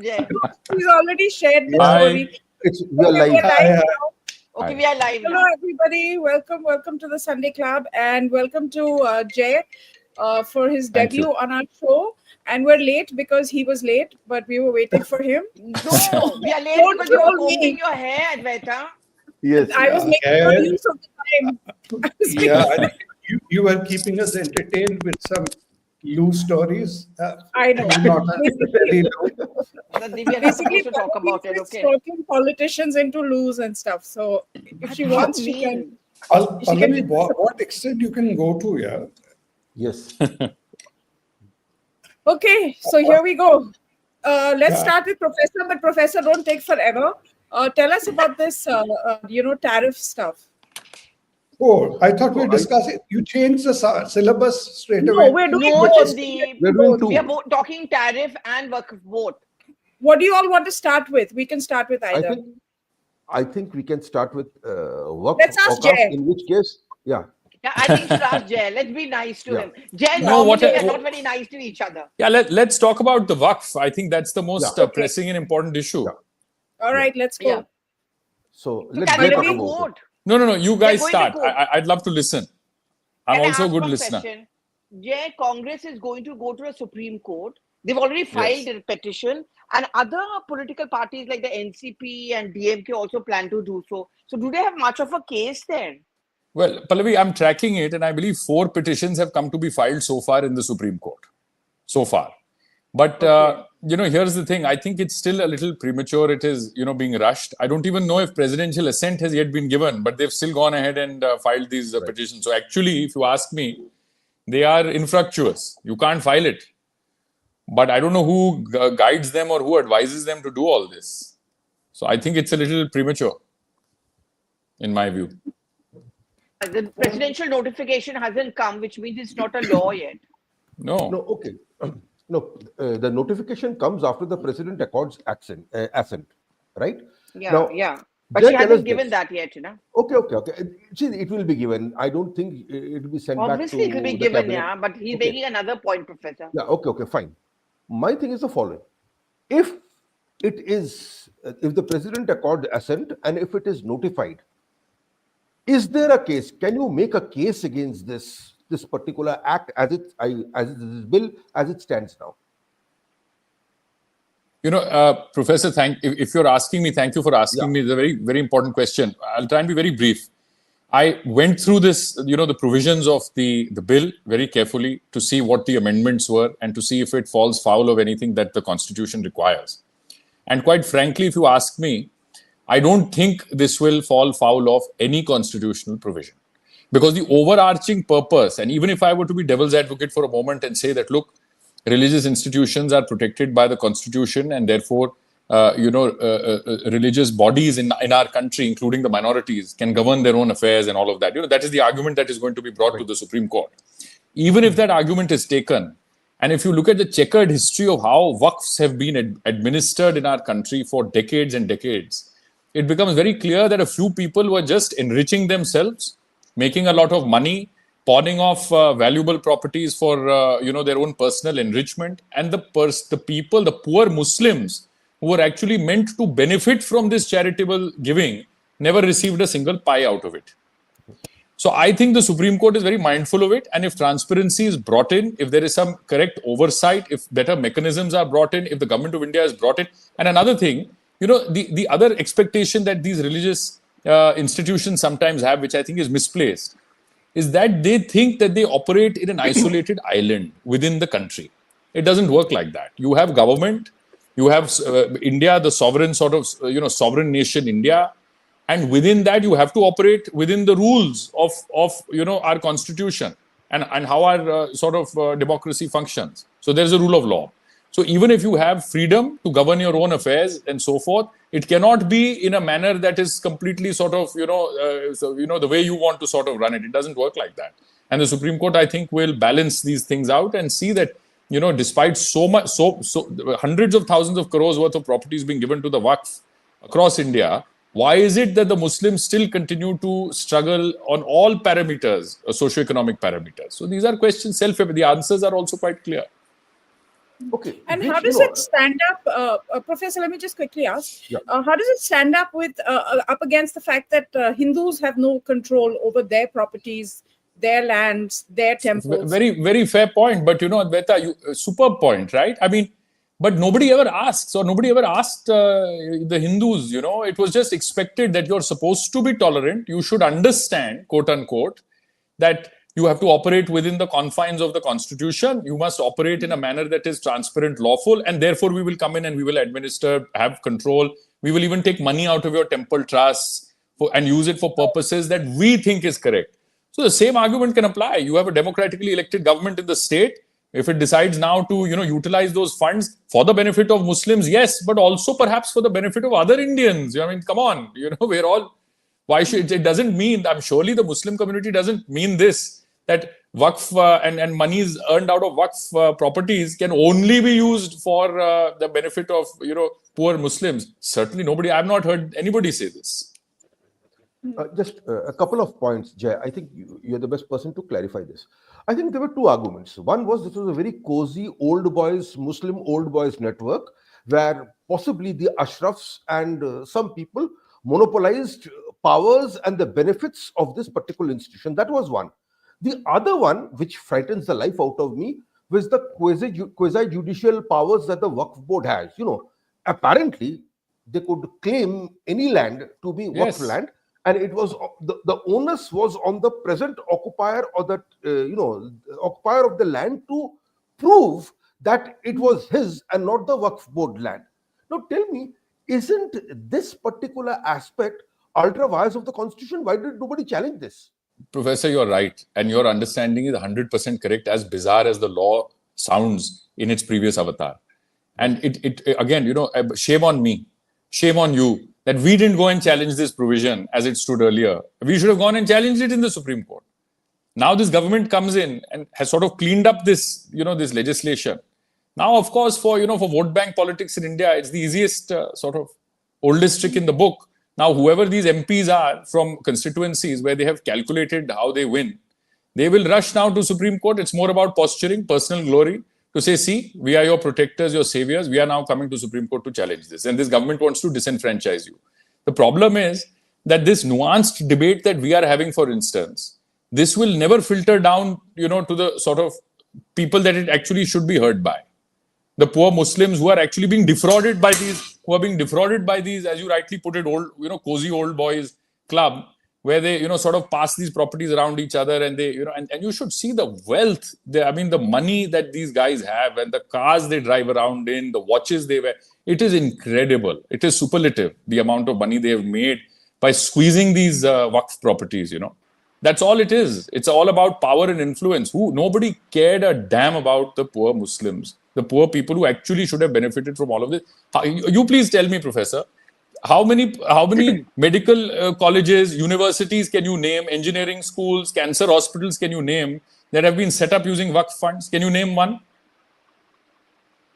Yeah. He's already shared the Hi. story. We are live. We're live now. Okay, we are live Hello, now. everybody. Welcome to the Sunday Club, and welcome to Jay for his Thank debut you. on our show. And we're late because he was late, but we were waiting for him. No, we are late Don't because you were troll me. combing your hair, Advaita. Yes. I was making Yeah. good use of the time. I was Yeah, making- I think you were keeping us entertained with some loose stories. I know. Not very low. Sandeep, we are not Basically, supposed to talk about it, okay? talking politicians into loose and stuff. So if she How wants, she can. mean? Pallavi, what extent you can go to, yeah? Yes. Okay, so here we go. Let's Yeah. start with Professor, but Professor, don't take forever. Tell us about this, tariff stuff. Oh, I thought we were discussing. You changed the syllabus straight away. No, we're doing No, both. Sandeep. We're doing two. We are talking tariff and Waqf both. What do you all want to start with? We can start with either. I think we can start with Waqf. Let's ask Waqf, Jay. in which case, yeah. Yeah, I think you should ask Jay. Let's be nice to Yeah. him. Jay, No, normally what we I- are not very nice to each other. Yeah, let's talk about the Waqf. I think that's the most Yeah. pressing and important issue. Yeah. All right, let's go. Yeah. So So let's can we talk Pallavi? about it. vote? No. You guys going to start. court. I'd love to listen. I'm Can I also a ask good one listener. question? Jay, Congress is going to go to the Supreme Court. They've already filed a petition, and other political parties like the NCP and DMK also plan to do so. So, do they have much of a case there? Well, Pallavi, I'm tracking it, and I believe 4 petitions have come to be filed so far in the Supreme Court. So far. But, here's the thing. I think it's still a little premature. It is, being rushed. I don't even know if presidential assent has yet been given, but they've still gone ahead and filed these petitions. So actually, if you ask me, they are infructuous. You can't file it. But I don't know who guides them or who advises them to do all this. So I think it's a little premature, in my view. The presidential notification hasn't come, which means it's not a law yet. No, okay. No, the notification comes after the president accords assent, right? Yeah, Now, yeah. But Jay, she tell us hasn't given this. that yet, Okay. See, it will be given. I don't think it will be sent Obviously, back it to will be the given, cabinet. yeah. But he's Okay. making another point, Professor. Yeah, okay, fine. My thing is the following. If the president accords assent and if it is notified, is there a case? Can you make a case against this particular act as this bill as it stands now? Professor, if you're asking me, thank you for asking me. It's a very, very important question. I'll try and be very brief. I went through this, the provisions of the bill very carefully to see what the amendments were and to see if it falls foul of anything that the Constitution requires. And quite frankly, if you ask me, I don't think this will fall foul of any constitutional provision. Because the overarching purpose, and even if I were to be devil's advocate for a moment and say that, look, religious institutions are protected by the Constitution and therefore, religious bodies in our country, including the minorities, can govern their own affairs and all of that. That is the argument that is going to be brought to the Supreme Court. Even if that argument is taken, and if you look at the checkered history of how waqfs have been administered in our country for decades and decades, it becomes very clear that a few people were just enriching themselves, making a lot of money, pawning off valuable properties for their own personal enrichment, and the poor Muslims who were actually meant to benefit from this charitable giving never received a single pie out of it. So I think the Supreme Court is very mindful of it, and if transparency is brought in, if there is some correct oversight, if better mechanisms are brought in, if the government of India is brought in, and another thing, the other expectation that these religious institutions sometimes have, which I think is misplaced, is that they think that they operate in an isolated island within the country. It doesn't work like that. You have government, you have India, the sovereign sovereign nation India, and within that you have to operate within the rules of our constitution and how our democracy functions. So there's a rule of law. So even if you have freedom to govern your own affairs and so forth, it cannot be in a manner that is completely the way you want to run it. It doesn't work like that. And the Supreme Court, I think, will balance these things out and see that, despite so hundreds of thousands of crores worth of properties being given to the Waqf across India, why is it that the Muslims still continue to struggle on all parameters, socioeconomic parameters? So these are questions the answers are also quite clear. Okay, And which how does it stand up, Professor? Let me just quickly ask: yeah. how does it stand up with up against the fact that Hindus have no control over their properties, their lands, their temples? Very, very fair point. But Advaita, superb point, right? I mean, but nobody ever asks, or nobody ever asked the Hindus. It was just expected that you're supposed to be tolerant. You should understand, quote unquote, that you have to operate within the confines of the constitution. You must operate in a manner that is transparent, lawful, and therefore we will come in and we will administer, have control. We will even take money out of your temple trusts and use it for purposes that we think is correct. So the same argument can apply. You have a democratically elected government in the state. If it decides now to utilize those funds for the benefit of Muslims, yes, but also perhaps for the benefit of other Indians. I mean, come on, we're all. Why should it? Doesn't mean. I'm surely the Muslim community doesn't mean this, that Waqf and monies earned out of Waqf properties can only be used for the benefit of poor Muslims. Certainly nobody. I've not heard anybody say this. Just a couple of points, Jay. I think you're the best person to clarify this. I think there were two arguments. One was this was a very cozy old boys, Muslim old boys network, where possibly the Ashrafs and some people monopolized powers and the benefits of this particular institution. That was one. The other one, which frightens the life out of me, was the quasi-judicial powers that the Waqf board has. Apparently, they could claim any land to be Waqf land, and it was the onus was on the present occupier or that occupier of the land to prove that it was his and not the Waqf board land. Now tell me, isn't this particular aspect ultra vires of the constitution? Why did nobody challenge this? Professor, you're right, and your understanding is 100% correct, as bizarre as the law sounds in its previous avatar. And it again, shame on me, shame on you, that we didn't go and challenge this provision as it stood earlier. We should have gone and challenged it in the Supreme Court. Now this government comes in and has sort of cleaned up this, this legislation. Now, of course, for vote bank politics in India, it's the easiest sort of oldest trick in the book. Now, whoever these MPs are from constituencies where they have calculated how they win, they will rush now to Supreme Court. It's more about posturing, personal glory, to say, see, we are your protectors, your saviors. We are now coming to Supreme Court to challenge this. And this government wants to disenfranchise you. The problem is that this nuanced debate that we are having, for instance, this will never filter down, to the sort of people that it actually should be heard by. The poor Muslims who are actually being defrauded by these, as you rightly put it, old, cozy old boys club, where they, sort of pass these properties around each other, and they, and you should see the wealth, the money that these guys have, and the cars they drive around in, the watches they wear. It is incredible. It is superlative, the amount of money they have made by squeezing these Waqf properties, That's all it is. It's all about power and influence. Nobody cared a damn about the poor Muslims, the poor people who actually should have benefited from all of this. You please tell me, Professor, how many medical colleges, universities can you name, engineering schools, cancer hospitals can you name that have been set up using Waqf funds? Can you name one?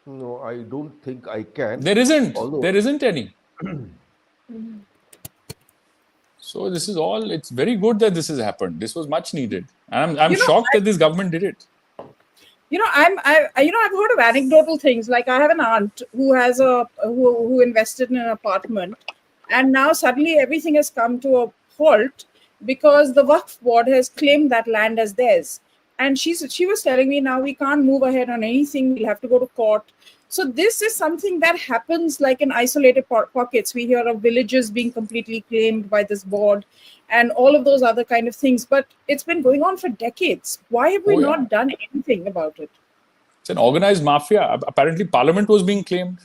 No, I don't think I can. There isn't any. So this is all, it's very good that this has happened. This was much needed. And I'm shocked that this government did it. I've heard of anecdotal things. Like I have an aunt who has who invested in an apartment, and now suddenly everything has come to a halt because the Waqf board has claimed that land as theirs. And she was telling me, now we can't move ahead on anything. We'll have to go to court. So this is something that happens like in isolated pockets. We hear of villages being completely claimed by this board and all of those other kind of things. But it's been going on for decades. Why have we not done anything about it? It's an organized mafia. Apparently, Parliament was being claimed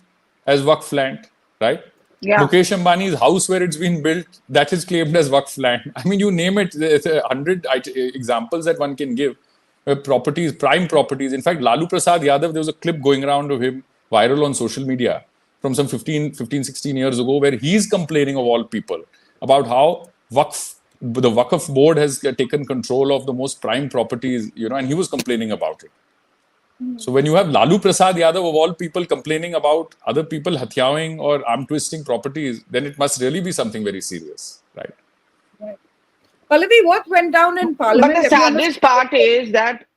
as Waqf land, right? Yeah. Mukesh Ambani's house where it's been built, that is claimed as Waqf land. I mean, you name it, there's 100 examples that one can give. Properties, prime properties. In fact, Lalu Prasad Yadav, there was a clip going around of him viral on social media from some 16 years ago, where he's complaining of all people about how the Waqf board has taken control of the most prime properties, and he was complaining about it. So when you have Lalu Prasad Yadav of all people complaining about other people hatyawing or arm twisting properties, then it must really be something very serious, right? Right. Pallavi, what went down in Parliament? But the saddest part is that,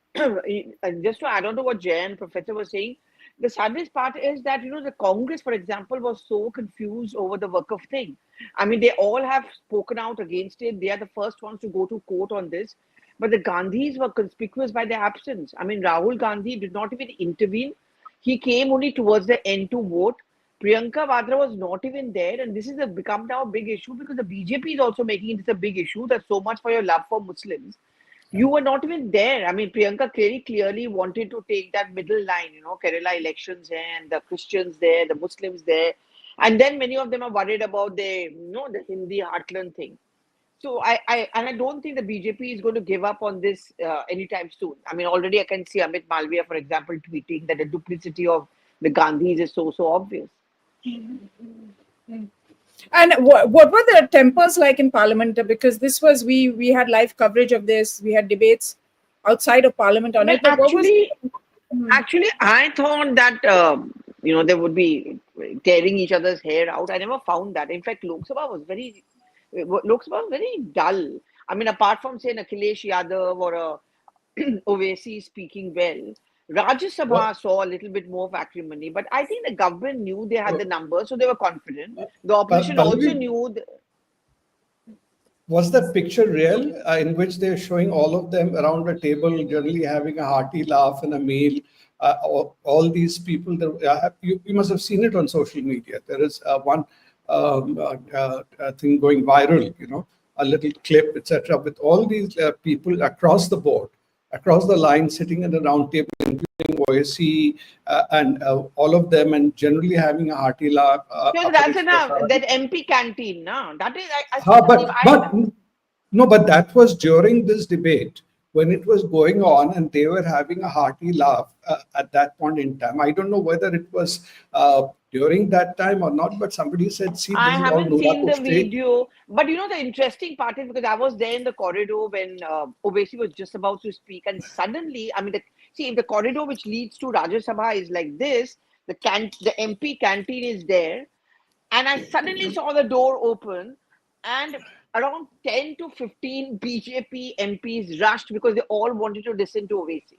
just to add on to what Jay and Professor was saying, the saddest part is that, the Congress, for example, was so confused over the Waqf thing. I mean, they all have spoken out against it. They are the first ones to go to court on this. But the Gandhis were conspicuous by their absence. I mean, Rahul Gandhi did not even intervene. He came only towards the end to vote. Priyanka Vadra was not even there. And this is become now a big issue because the BJP is also making this a big issue. That's so much for your love for Muslims. You were not even there. I mean, Priyanka clearly wanted to take that middle line, Kerala elections here and the Christians there, the Muslims there. And then many of them are worried about the Hindi heartland thing. So I don't think the BJP is going to give up on this anytime soon. I mean, already I can see Amit Malviya, for example, tweeting that the duplicity of the Gandhis is so obvious. And what were the tempers like in Parliament? Because this was, we had live coverage of this. We had debates outside of Parliament on it. But actually, I thought that, they would be tearing each other's hair out. I never found that. In fact, Lok Sabha was very dull. I mean, apart from, say, Akhilesh Yadav or Owaisi speaking well, Rajya Sabha saw a little bit more of acrimony, but I think the government knew they had the numbers, so they were confident. The opposition also knew. Was that picture real, in which they're showing all of them around a table, generally having a hearty laugh and a meal? All these people, you must have seen it on social media. There is one thing going viral, a little clip, etc., with all these people across the board, across the line, sitting at a round table, including OSC and all of them, and generally having a hearty laugh. So that's enough. That MP canteen, no? That is. But that was during this debate when it was going on, and they were having a hearty laugh at that point in time. I don't know whether it was during that time or not, but somebody said, "See, this I is all haven't seen the State." video, but the interesting part is because I was there in the corridor when Owaisi was just about to speak, and suddenly, I mean, if the corridor which leads to Rajya Sabha is like this, the MP canteen is there, and I suddenly saw the door open, and around 10 to 15 BJP MPs rushed because they all wanted to listen to Owaisi.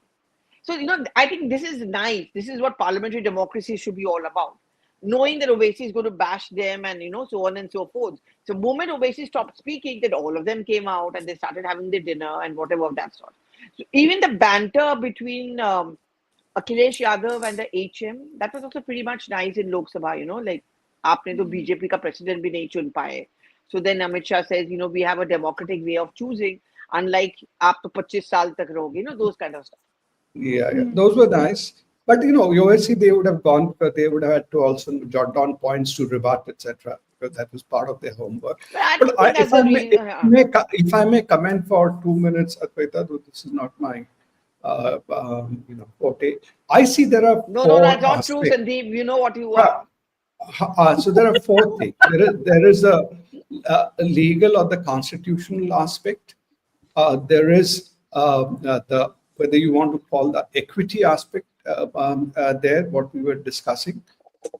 So, I think this is nice. This is what parliamentary democracy should be all about. Knowing that Owaisi is going to bash them and, so on and so forth. So, the moment Owaisi stopped speaking, then all of them came out and they started having their dinner and whatever of that sort. So, even the banter between Akhilesh Yadav and the HM, that was also pretty much nice in Lok Sabha, like, aapne to BJP ka president bhi nahi chun paye. So then Amit Shah says, we have a democratic way of choosing, unlike aap to 25 saal tak rahoge, those kind of stuff. Yeah, those were nice. But OSC, they would have gone because they would have had to also jot down points to rebut, etc., because that was part of their homework. But if I may comment for 2 minutes, Advaita, though this is not my forte. I see there are no, that's not true, Sandip. You know what you are. So there are 4 things. There is a legal or the constitutional aspect. There is the, whether you want to call the equity aspect there, what we were discussing.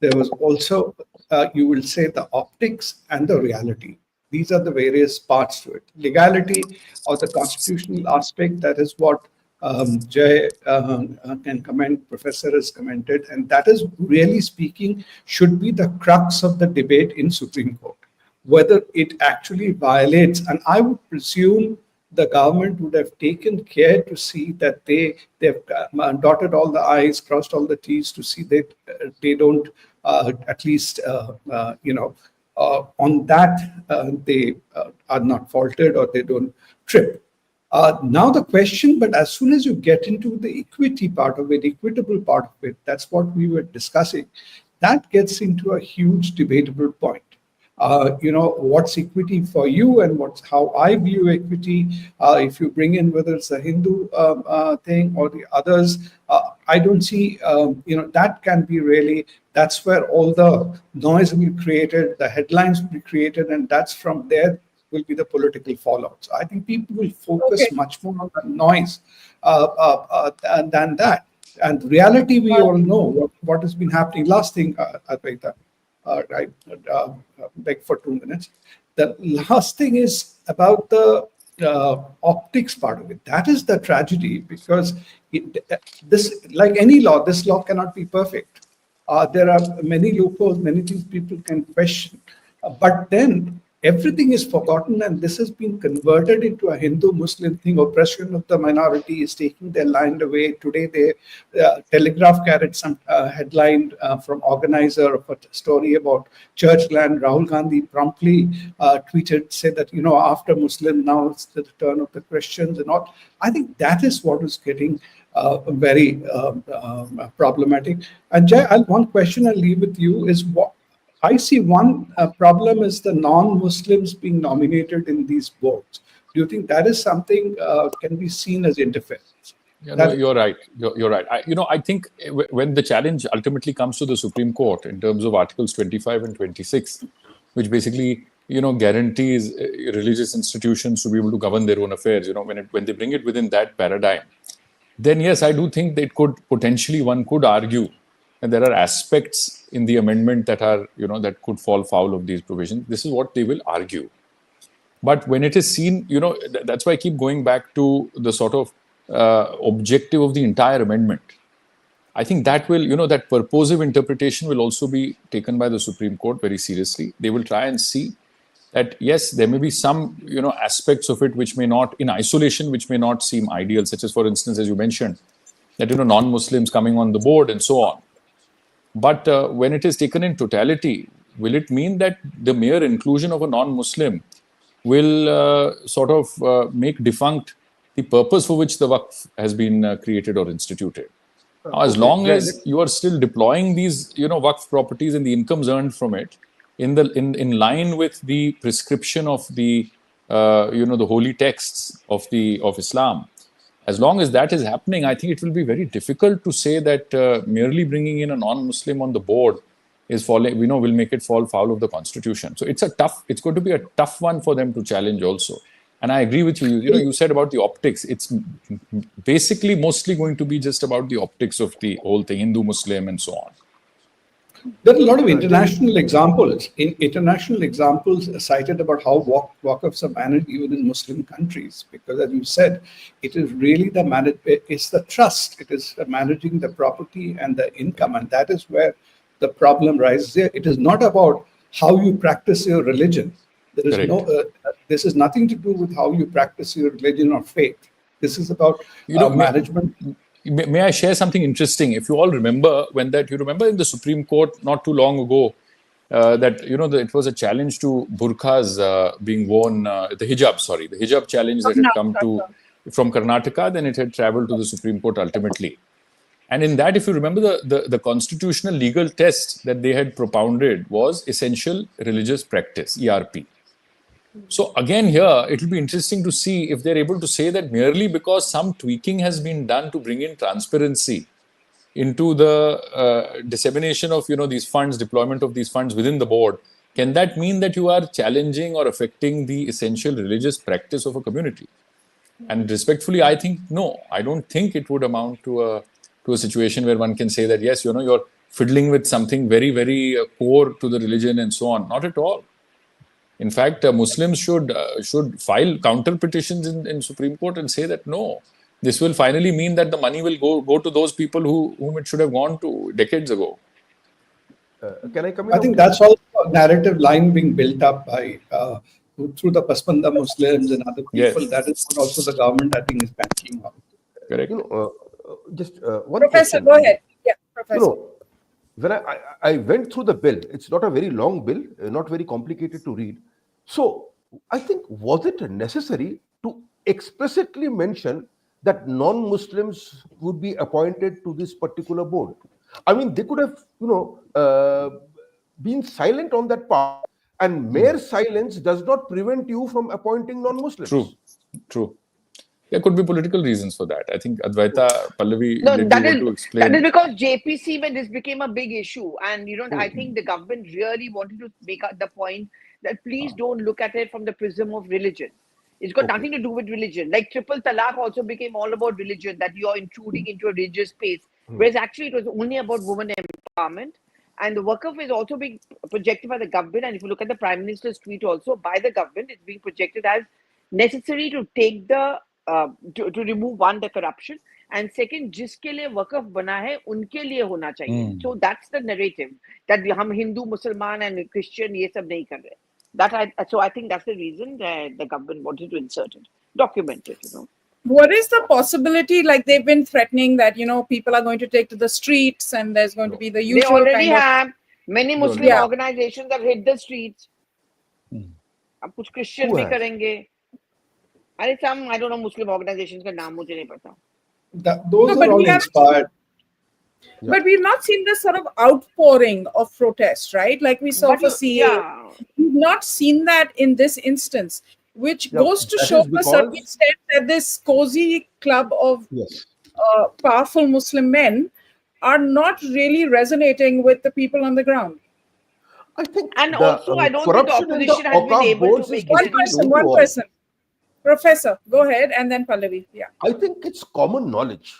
There was also, you will say, the optics and the reality. These are the various parts to it. Legality or the constitutional aspect, that is what Jay can comment, Professor has commented, and that is, really speaking, should be the crux of the debate in Supreme Court. Whether it actually violates, and I would presume the government would have taken care to see that they've dotted all the I's, crossed all the T's to see that they don't, at least, on that, they are not faulted or they don't trip. Now the question, but as soon as you get into the equity part of it, equitable part of it, that's what we were discussing, that gets into a huge debatable point. What's equity for you and how I view equity. If you bring in whether it's a Hindu thing or the others, I don't see, that can be really, that's where all the noise will be created, the headlines will be created, and that's from there will be the political fallout. So I think people will focus much more on the noise than that. And reality, we all know what has been happening. Last thing, Advaita. Right, beg for 2 minutes. The last thing is about the optics part of it. That is the tragedy, because This, like any law, this law cannot be perfect. There are many loopholes, many things people can question. But then everything is forgotten, and this has been converted into a Hindu-Muslim thing. Oppression of the minority is taking their land away. Today, they Telegraph carried some headline from organizer of a story about church land. Rahul Gandhi promptly tweeted, said that, after Muslim, now it's the turn of the Christians and all. I think that is what is getting very problematic. And Jay, one question I'll leave with you is what I see one problem is the non-Muslims being nominated in these boards. Do you think that is something can be seen as interference? Yeah, no, you're right. You're right. I think when the challenge ultimately comes to the Supreme Court in terms of Articles 25 and 26, which basically guarantees religious institutions to be able to govern their own affairs. When they bring it within that paradigm, then yes, I do think that one could argue and there are aspects in the amendment that are, that could fall foul of these provisions. This is what they will argue. But when it is seen, that's why I keep going back to the sort of objective of the entire amendment. I think that will, that purposive interpretation will also be taken by the Supreme Court very seriously. They will try and see that, yes, there may be some, aspects of it which may not, in isolation, which may not seem ideal, such as, for instance, as you mentioned, that, non-Muslims coming on the board and so on. But when it is taken in totality, will it mean that the mere inclusion of a non-Muslim will sort of make defunct the purpose for which the Waqf has been created or instituted? Now, as long as you are still deploying these, Waqf properties and the incomes earned from it in line with the prescription of the, the holy texts of Islam, as long as that is happening, I think it will be very difficult to say that merely bringing in a non-Muslim on the board is will make it fall foul of the constitution. So it's going to be a tough one for them to challenge also. And I agree with you. You said about the optics. It's basically mostly going to be just about the optics of the whole thing, Hindu, Muslim, and so on. There are a lot of international examples. International examples cited about how Waqfs are managed even in Muslim countries. Because as you said, it is really it's the trust. It is managing the property and the income. And that is where the problem rises there. It is not about how you practice your religion. There is this is nothing to do with how you practice your religion or faith. This is about management. May I share something interesting? If you all remember you remember in the Supreme Court not too long ago that it was a challenge to burqas being worn, the hijab challenge that had come from Karnataka, then it had traveled to the Supreme Court ultimately. And in that, if you remember, the constitutional legal test that they had propounded was essential religious practice, ERP. So again here, it will be interesting to see if they're able to say that merely because some tweaking has been done to bring in transparency into the dissemination of these funds, deployment of these funds within the board, can that mean that you are challenging or affecting the essential religious practice of a community? And respectfully, I think no. I don't think it would amount to a situation where one can say that yes, you're fiddling with something very, very core to the religion and so on. Not at all. In fact, Muslims should file counter petitions in Supreme Court and say that no, this will finally mean that the money will go to those people whom it should have gone to decades ago. Can I come in? I think that's also a narrative line being built up by through the Paspanda Muslims and other people. Yes. That is what also the government, I think, is banking on. Correct. Just one Professor, question. go ahead. Yeah, Professor. When I went through the bill, it's not a very long bill, not very complicated to read. So I think, was it necessary to explicitly mention that non-Muslims would be appointed to this particular board? I mean, they could have, been silent on that part, and mere silence does not prevent you from appointing non-Muslims. True. There could be political reasons for that. I think Advaita, Pallavi, No, did that you is want to explain? that is because JPC, when this became a big issue, and I think the government really wanted to make the point that please don't look at it from the prism of religion. It's got nothing to do with religion. Like triple talaq also became all about religion, that you're intruding into a religious space, whereas actually it was only about women empowerment. And the Waqf is also being projected by the government. And if you look at the Prime Minister's tweet also by the government, it's being projected as necessary to take the to remove the corruption, and second, जिसके लिए वक़्फ़ बना है उनके लिए होना चाहिए. So that's the narrative that हम हिंदू, मुसलमान and Christian ये सब नहीं कर रहे. So I think that's the reason that the government wanted to insert it, document it. What is the possibility? Like they've been threatening that people are going to take to the streets, and there's going to be the usual. They already kind have. Many Muslim organizations have hit the streets. अब कुछ Christian भी करेंगे. अरे some I don't know Muslim organizations का नाम मुझे नहीं पता. Those are all inspired. But we've not seen this sort of outpouring of protest, right? Like we saw for CA. We've not seen that in this instance, which goes to show to a certain extent that this cozy club of powerful Muslim men are not really resonating with the people on the ground. I think, and also I don't think the opposition has been able to make it. One person. Professor, go ahead, and then Pallavi. Yeah. I think it's common knowledge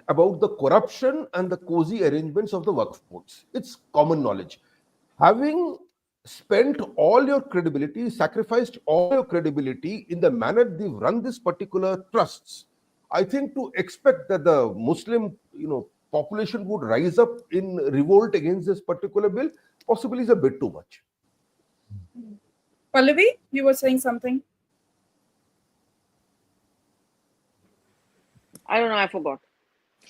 about the corruption and the cozy arrangements of the Waqf boards. It's common knowledge. Having spent all your credibility, sacrificed all your credibility in the manner they've run this particular trusts, I think to expect that the Muslim, population would rise up in revolt against this particular bill possibly is a bit too much. Pallavi, you were saying something? I don't know, I forgot.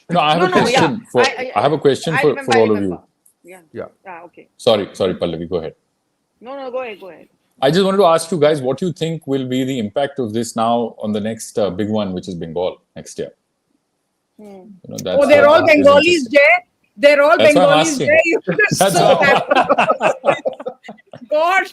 No, I have a question. I have a question for all of you. Yeah. Okay. Sorry, Pallavi, go ahead. No, go ahead. I just wanted to ask you guys what you think will be the impact of this now on the next big one, which is Bengal next year. They're all Bengalis, Jay. They're all Bengalis, Jay. God.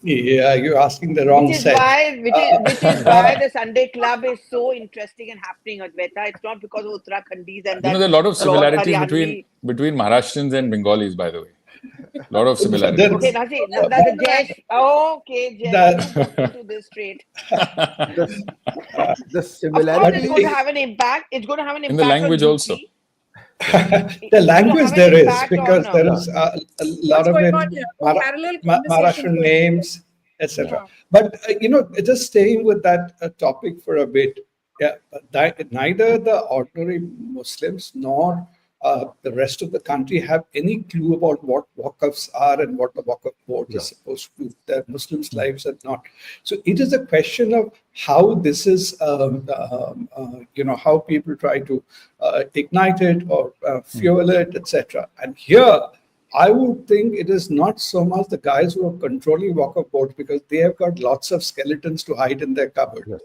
Yeah, you're asking the wrong which is set. Which is why the Sunday Club is so interesting and happening, Advaita. It's not because of Uttarakhandis and that. There are a lot of similarities between Maharashtrians and Bengalis, by the way. A lot of similarities. Okay, that's the Jess. Okay, Jess, to this straight. The similarity is going to have an impact. It's going to have an impact in the language also. The language there is, because there is a lot of it, Maharashtrian names, etc. But just staying with that topic for a bit, neither the ordinary Muslims nor the rest of the country have any clue about what Waqfs are and what the Waqf board is supposed to do. The Muslims' lives are not. So it is a question of how this is, how people try to ignite it or fuel it, etc. And here, I would think it is not so much the guys who are controlling Waqf boards, because they have got lots of skeletons to hide in their cupboard. Yes.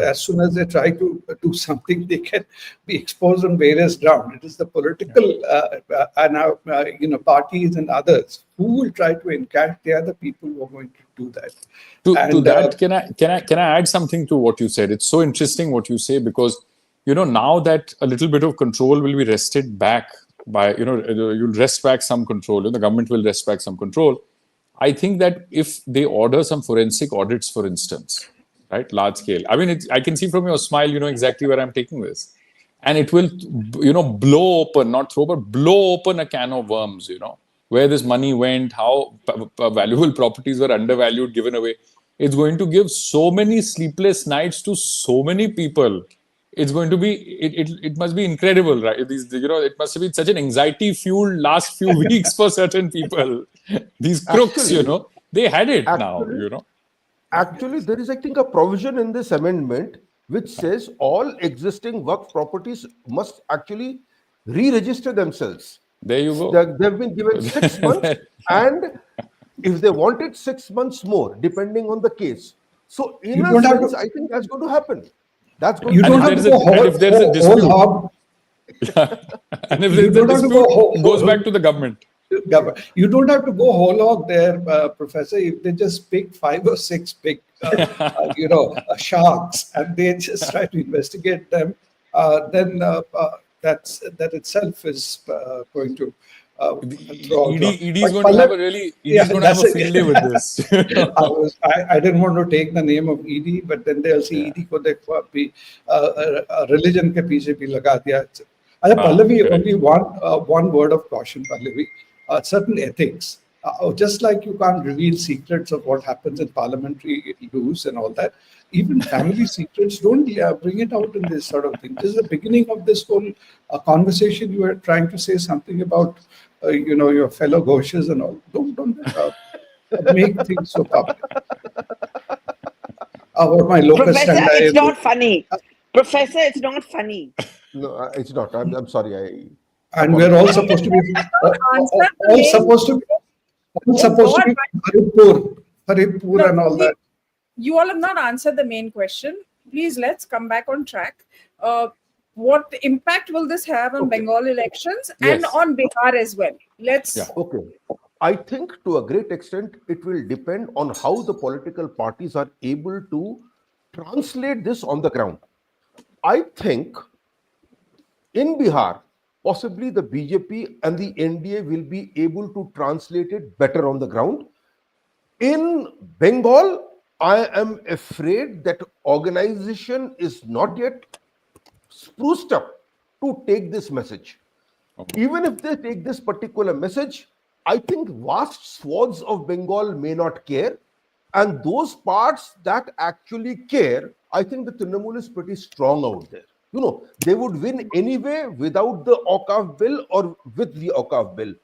As soon as they try to do something, they can be exposed on various grounds. It is the political parties and others who will try to encash. They are the people who are going to do that. To that, can I add something to what you said? It's so interesting what you say, because now that a little bit of control will be wrested back by you'll wrest back some control. The government will wrest back some control. I think that if they order some forensic audits, for instance. Right, large scale. I mean, I can see from your smile, exactly where I'm taking this, and it will, blow open, not throw, but blow open a can of worms. Where this money went, how valuable properties were undervalued, given away. It's going to give so many sleepless nights to so many people. It's going to be, it must be incredible, right? It must have been such an anxiety-fueled last few weeks for certain people. These crooks, they had it now, Actually, there is, I think, a provision in this amendment which says all existing Waqf properties must actually re-register themselves. There you go. They've been given 6 months, and if they wanted 6 months more, depending on the case. So, in a sense, I think that's going to happen. That's going you don't have to go whole hog. And if there's a dispute, it goes back to the government. You don't have to go whole hog there, Professor. If they just pick 5 or 6 big, sharks, and they just try to investigate them, then that itself is going to ED is going to have a really going to have a field day with this. I didn't want to take the name of ED, but then they'll see ED ko dekho abhi religion ke piche bhi laga diya. Pallavi, only one word of caution, Pallavi. Certain ethics. Just like you can't reveal secrets of what happens in parliamentary dues and all that, even family secrets, don't bring it out in this sort of thing. This is the beginning of this whole conversation. You were trying to say something about, your fellow Ghoshes and all. Don't make things so public. About my locus Professor, standi. it's not funny. Professor, it's not funny. No, it's not. I'm sorry. And we're all supposed to be all supposed to be Haripur and all that. You all have not answered the main question. Please, let's come back on track. What impact will this have on Bengal elections and on Bihar as well? Okay. I think to a great extent, it will depend on how the political parties are able to translate this on the ground. I think in Bihar, possibly the BJP and the NDA will be able to translate it better on the ground. In Bengal, I am afraid that organization is not yet spruced up to take this message. Even if they take this particular message, I think vast swaths of Bengal may not care. And those parts that actually care, I think the Trinamool is pretty strong out there. They would win anyway without the Waqf bill or with the Waqf bill.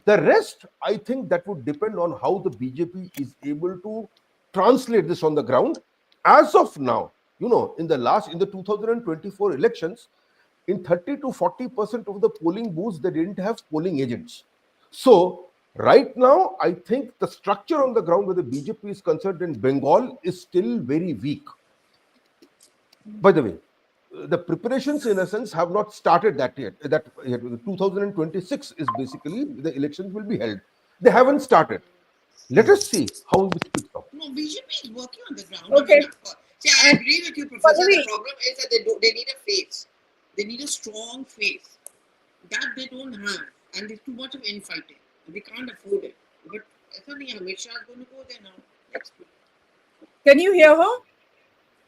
The rest, I think that would depend on how the BJP is able to translate this on the ground. As of now, in the 2024 elections, in 30 to 40% of the polling booths, they didn't have polling agents. So right now, I think the structure on the ground where the BJP is concerned in Bengal is still very weak. By the way, the preparations, in a sense, have not started that yet. 2026 is basically the elections will be held. They haven't started. Let us see how this picks up. No, BJP is working on the ground. Okay. See, I agree with you, Professor. The problem is that they need a face. They need a strong face. That they don't have. And there's too much of infighting. They can't afford it. But I think Amit Shah is going to go there now. Next week. Can you hear her?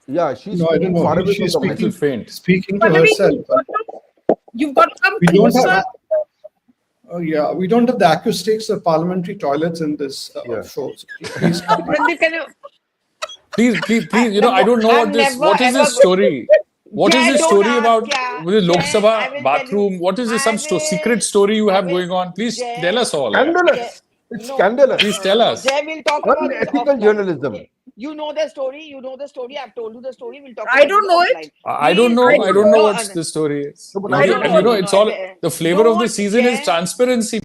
Yeah, she's I don't know. far away She's from the mic. faint. Speaking to Pallavi, herself. you've got some We don't closer. have. We don't have the acoustics of parliamentary toilets in this show. So please come back. Sandip, can you? Please, I don't know what is this story? What is this story about with the Lok Sabha bathroom? What is this, some secret story you have going on? Please tell us all. Scandalous. It's scandalous. Please tell us. Jay will talk about this Unethical offline. journalism. You know the story. I've told you the story. We'll talk about I don't know offline. it. I don't know. I don't know what the story is. I don't know. It's all the flavor of the season is Jay. transparency.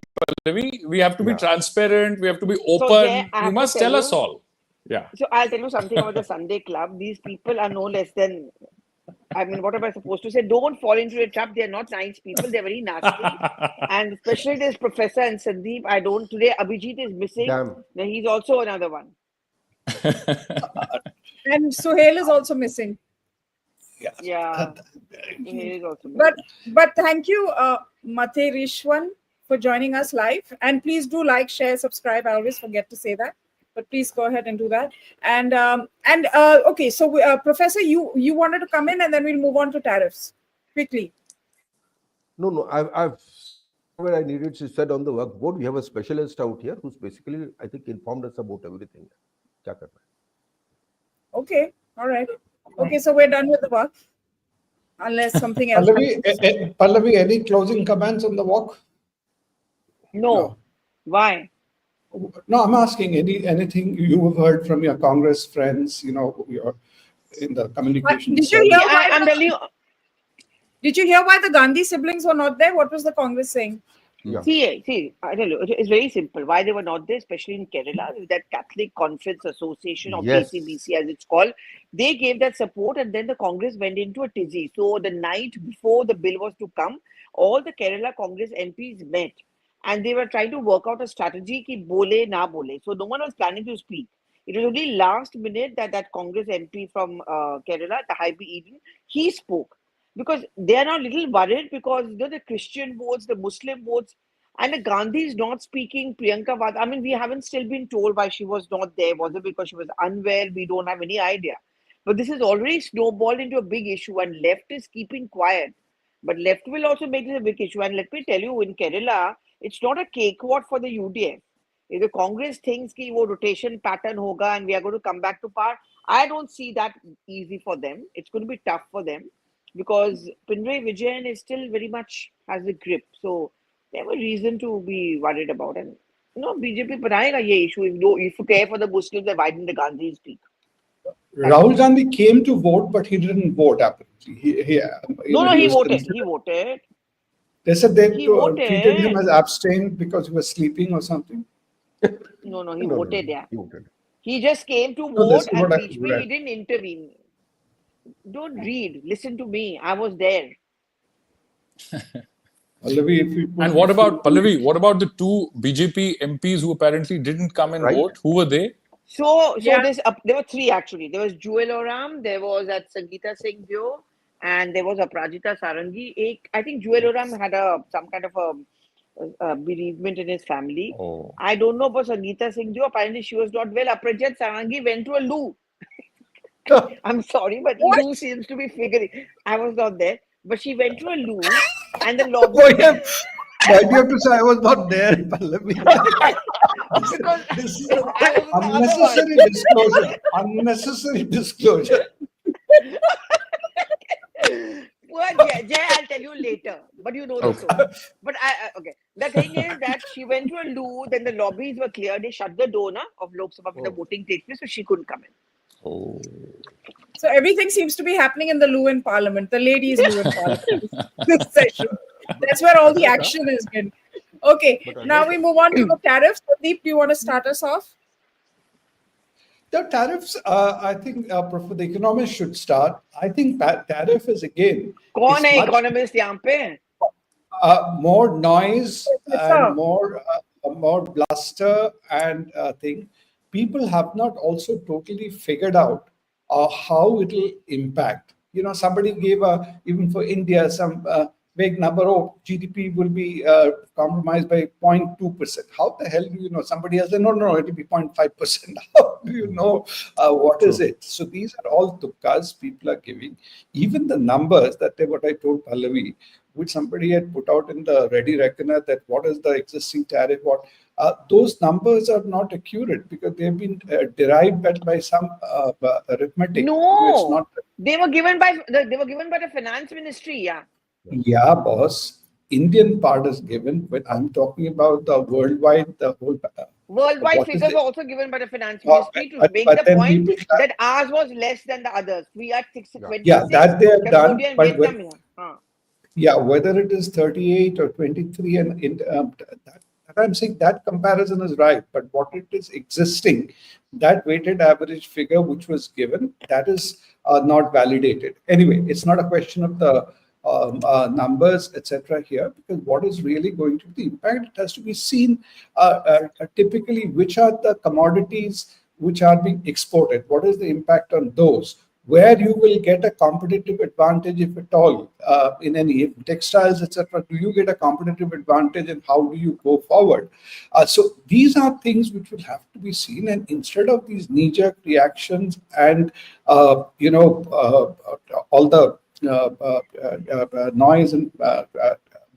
Pallavi. We have to be transparent. We have to be open. Jay, I You have must to tell tell us you- all. Yeah. So I'll tell you something about the Sunday Club. These people are no less than, what am I supposed to say? Don't fall into a trap. They're not nice people. They're very nasty. And especially this Professor and Sandip. Today Abhijit is missing. Damn. Now he's also another one. And Suhail is also missing. Yeah. He is also missing. But thank you, Mate Rishwan, for joining us live. And please do like, share, subscribe. I always forget to say that. But please go ahead and do that. And okay, so Professor, you wanted to come in, and then we'll move on to tariffs quickly. No, I've where I needed to said on the work board. We have a specialist out here who's basically, I think, informed us about everything. Okay, all right. Okay, so we're done with the work, unless something else. Pallavi, any closing comments on the walk? No. Why? No, I'm asking anything you have heard from your Congress friends, your in the communication. Did you hear I'm telling you. Did you hear why the Gandhi siblings were not there? What was the Congress saying? Yeah. See, I tell you, it's very simple. Why they were not there, especially in Kerala, with that Catholic Conference Association of Yes. KCBC, as it's called, they gave that support, and then the Congress went into a tizzy. So the night before the bill was to come, all the Kerala Congress MPs met, and they were trying to work out a strategy ki bole na bole. So no one was planning to speak. It was only last minute that Congress MP from Kerala, Tahabi Eden, he spoke. Because they are now a little worried because the Christian votes, the Muslim votes, and the Gandhi is not speaking. Priyanka Vadra, we haven't still been told why she was not there. Was it because she was unwell? We don't have any idea. But this is already snowballed into a big issue, and left is keeping quiet. But left will also make this a big issue. And let me tell you, in Kerala, it's not a cakewalk for the UDF. If the Congress thinks कि वो rotation pattern होगा and we are going to come back to power, I don't see that easy for them. It's going to be tough for them because Pinarayi Vijayan is still very much has a grip. So they have a reason to be worried about. And BJP बनाएगा ये issue. If you care for the Muslims, then why didn't the Gandhis speak? Rahul Gandhi came to vote, but he didn't vote, apparently. He He voted. He voted. They said they He treated him voted. as abstained because he was sleeping or something. No, he voted, yeah. He voted. He just came to No, this vote is and what I reach me. read. He didn't intervene. Don't read. Listen to me. I was there. Pallavi, if you And what about Pallavi? What about the two BJP MPs who apparently didn't come and Right. vote? Who were they? So Yeah. there were three actually. There was Jewel Oram, there was that Sangeeta Singh Dio, and there was Aprajita Sarangi. I think Jewel Oram had some kind of a bereavement in his family. Oh. I don't know about Sangeeta Singh Dio. Apparently she was not well. Aprajita Sarangi went to a loo. I'm sorry, but What? loo seems to be figuring. I was not there, but she went to a loo, and the lobby. why do you have to say I was not there, Pallavi? Because This is I was in the other one. unnecessary disclosure. Unnecessary disclosure. Well, Jay, I'll tell you later, but you know the Okay. story. But okay. The thing is that she went to a loo, then the lobbies were clear. They shut the door of Lok Sabha when the voting takes place, so she couldn't come in. Oh. So everything seems to be happening in the loo in Parliament, the ladies' loo in Parliament. This session. That's where all the action is been. Okay, now we move on to the tariffs. Sandip, do you want to start us off? The tariffs, I think, Prof, the economists should start. I think tariff is again कौन is है much, economist यहाँ पे? more noise Professor. and more bluster and thing. People have not also totally figured out how it will impact. Somebody gave even for India some big number of GDP will be compromised by 0.2%. How the hell do you know? Somebody else said, no, it will be 0.5%. How do you know what is it? So these are all tukkas people are giving. Even the numbers what I told Pallavi, which somebody had put out in the Ready Reckoner, that what is the existing tariff, those numbers are not accurate because they've been derived by some arithmetic. No, It's not. they were given by the finance ministry. Yeah. Yeah, boss. Indian part is given, but I'm talking about the worldwide, the whole. Worldwide what is figures it? were also given by the finance ministry to but make the then point people that ours was less than the others. We are 26, Yeah, that they have done, Cambodia and but Vietnam. yeah, whether it is 38 or 23, and that I'm saying that comparison is right, but what it is existing, that weighted average figure which was given, that is not validated. Anyway, it's not a question of the numbers, etc. here, because what is really going to be the impact, it has to be seen typically which are the commodities which are being exported, what is the impact on those, where you will get a competitive advantage, if at all, in any textiles, etc. Do you get a competitive advantage, and how do you go forward? So these are things which will have to be seen, and instead of these knee-jerk reactions and all the noise and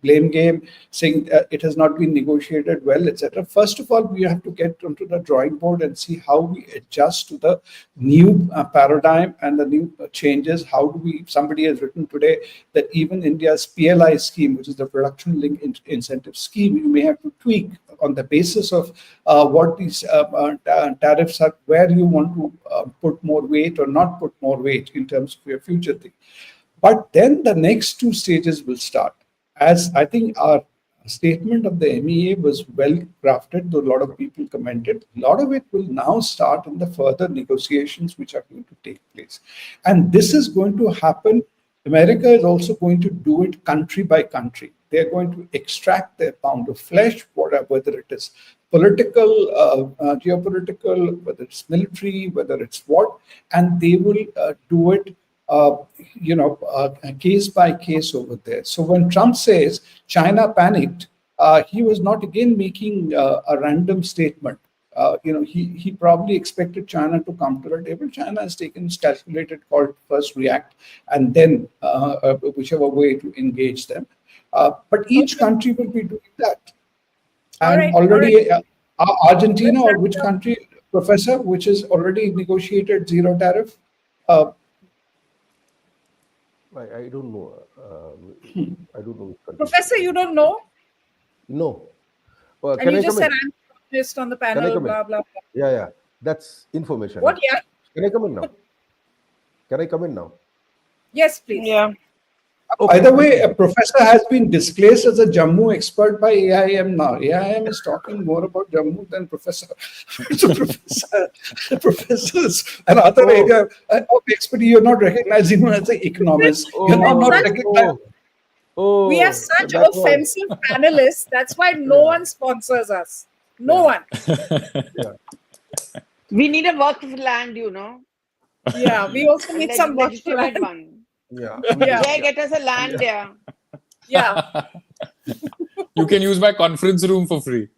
blame game, saying it has not been negotiated well, etc. First of all, we have to get onto the drawing board and see how we adjust to the new paradigm and the new changes. How do we? Somebody has written today that even India's PLI scheme, which is the production link incentive scheme, you may have to tweak on the basis of what these tariffs are, where you want to put more weight or not put more weight in terms of your future thing. But then the next two stages will start. As I think our statement of the MEA was well crafted, though a lot of people commented, a lot of it will now start in the further negotiations which are going to take place. And this is going to happen. America is also going to do it country by country. They're going to extract their pound of flesh, whether it is political, geopolitical, whether it's military, whether it's what, and they will do it case by case over there. So when Trump says China panicked, he was not again making a random statement. He probably expected China to come to the table. China has taken its calculated call to first react and then whichever way to engage them. But each country will be doing that. And already Argentina or which country, Professor, which has already negotiated zero tariff? I don't know. I don't know which country. Professor, you don't know? No. And Can you I just come said in? I'm economist on the Can I panel, come in? blah, blah, blah. Yeah. That's information. What? Yeah. Can I come in now? Can I come in now? Yes, please. Yeah. By the way, a professor has been displaced as a Jammu expert by AIM now. AIM is talking more about Jammu than professor. So professors and other area of expertise, you're not recognizing him as an economist. You're not recognizing. We have such offensive panelists. That's why no one sponsors us. No one. Yeah. We need a Waqf land, Yeah, we also need some Waqf legitimate land. one. Yeah. Yeah, get us a land there. Yeah. You can use my conference room for free.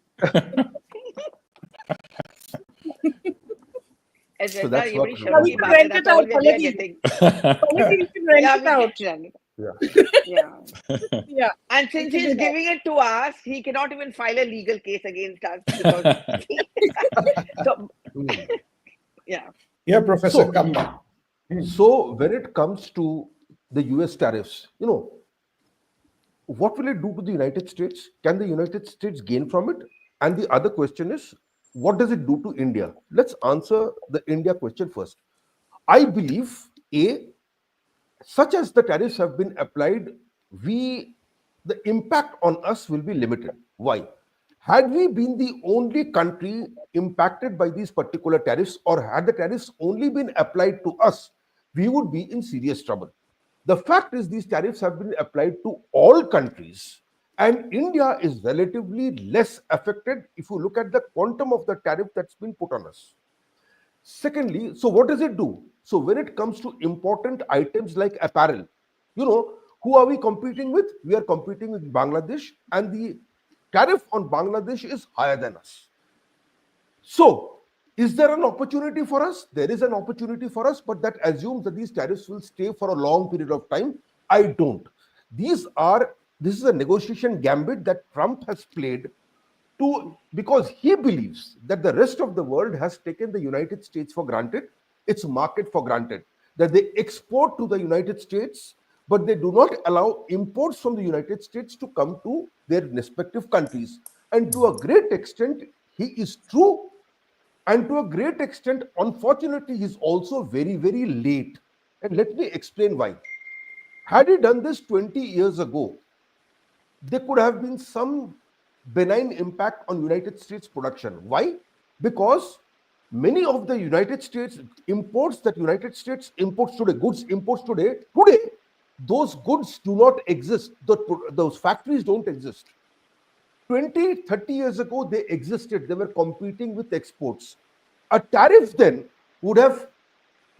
So that's what we can rent it out, Pallavi. Pallavi, you can rent it out. Yeah. And since he's giving it to us, he cannot even file a legal case against us because Yeah, Professor, come back. So when it comes to the US tariffs, what will it do to the United States? Can the United States gain from it? And the other question is, what does it do to India? Let's answer the India question first. I believe, such as the tariffs have been applied, the impact on us will be limited. Why? Had we been the only country impacted by these particular tariffs, or had the tariffs only been applied to us, we would be in serious trouble. The fact is, these tariffs have been applied to all countries, and India is relatively less affected if you look at the quantum of the tariff that's been put on us. Secondly, so what does it do? So when it comes to important items like apparel, who are we competing with? We are competing with Bangladesh, and the tariff on Bangladesh is higher than us. So, is there an opportunity for us? There is an opportunity for us, but that assumes that these tariffs will stay for a long period of time. I don't. This is a negotiation gambit that Trump has played because he believes that the rest of the world has taken the United States for granted, its market for granted, that they export to the United States, but they do not allow imports from the United States to come to their respective countries. And to a great extent, he is true. And to a great extent, unfortunately, he's also very, very late. And let me explain why. Had he done this 20 years ago, there could have been some benign impact on United States production. Why? Because many of the United States imports that United States imports today, goods imports today, those goods do not exist. Those factories don't exist. 20, 30 years ago, they existed. They were competing with exports. A tariff then would have